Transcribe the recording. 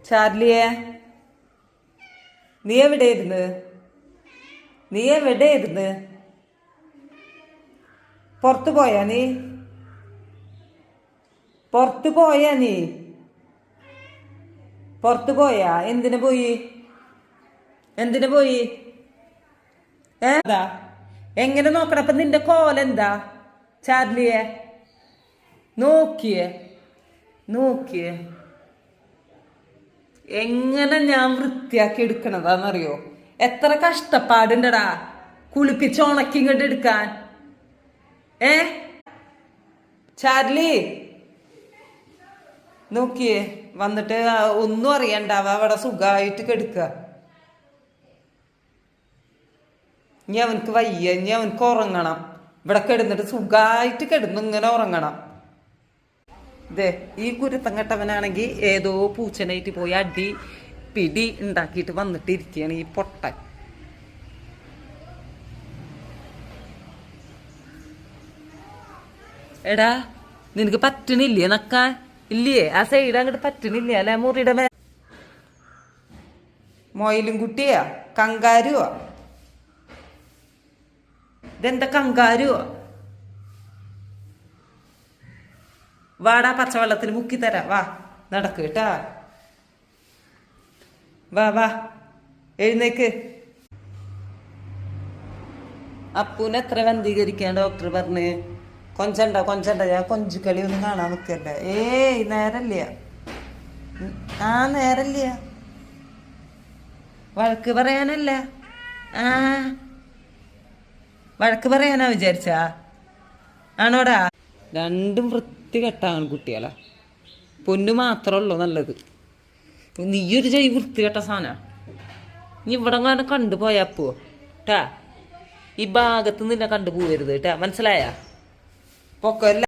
ചാർലിയെ, നീ എവിടെയായിരുന്നു? നീ എവിടെയായിരുന്നു? പുറത്തു പോയാ നീ? പുറത്തു പോയാ നീ? പുറത്തു പോയാ? എന്തിനു പോയി? എന്തിനു പോയി? ഏതാ എങ്ങനെ നോക്കണം? അപ്പൊ നിന്റെ കോലെന്താ ചാർലിയെ? നോക്കിയേ നോക്കിയേ എങ്ങനെ ഞാൻ വൃത്തിയാക്കി എടുക്കണതാന്നറിയോ? എത്ര കഷ്ടപ്പാടുണ്ടടാ കുളിപ്പിച്ച് ഉണക്കി ഇങ്ങോട്ട് എടുക്കാൻ. ചാർലി നോക്കിയേ വന്നിട്ട് ഒന്നും അറിയണ്ടാവ അവിടെ സുഖമായിട്ട് കെടുക്ക. ഇനി അവനക്ക് വയ്യ, ഇനി അവനക്ക് ഉറങ്ങണം. ഇവിടെ കിടന്നിട്ട് സുഖമായിട്ട് കിടന്നു ഇങ്ങനെ ഉറങ്ങണം. ഇതേ ഈ കുരുത്തം കെട്ടവനാണെങ്കിൽ ഏതോ പൂച്ചനായിട്ട് പോയി അടി പിടി ഉണ്ടാക്കിയിട്ട് വന്നിട്ട് ഇരിക്കുകയാണ് ഈ പൊട്ടൻ. എടാ നിനക്ക് പറ്റണില്ലേ നക്കാൻ? ഇല്ലേ ആ സൈഡ് അങ്ങോട്ട് പറ്റണില്ലേ? അല്ലെ മുറിയുടെ മേ മൊയിലും കുട്ടിയാ? കങ്കാരുവാ? ഇതെന്താ കങ്കാരുവാ? വാടാ പച്ചവെള്ളത്തിൽ മുക്കിത്തരാ. വാ നടക്ക് കേട്ടാ. വാ വാ എഴുന്നേക്ക്. അപ്പൂനെ എത്ര വന്ധീകരിക്കാൻ ഡോക്ടർ പറഞ്ഞ്? കൊഞ്ചണ്ട കൊഞ്ചണ്ട, ഞാൻ കൊഞ്ചുകളി ഒന്നും കാണാൻ നിൽക്കല്ല. ഏയ് നേരല്ല, ആ നേരല്ല. വഴക്ക് പറയാനല്ല, ആ വഴക്ക് പറയാനാ വിചാരിച്ചാ? ആണോടാ? രണ്ടും വൃത്തികെട്ട ആൺകുട്ടികളാ. പൊന്നു മാത്രമല്ലോ നല്ലത്. നീയൊരു ചെയ് വൃത്തികെട്ട സാധന. നീ ഇവിടെ അങ്ങനെ കണ്ടുപോയാ പോവോ ട്ടാ? ഈ ഭാഗത്ത് നിന്നെ കണ്ടുപോകരുത് കേട്ടാ, മനസ്സിലായ? പൊക്കല്ല.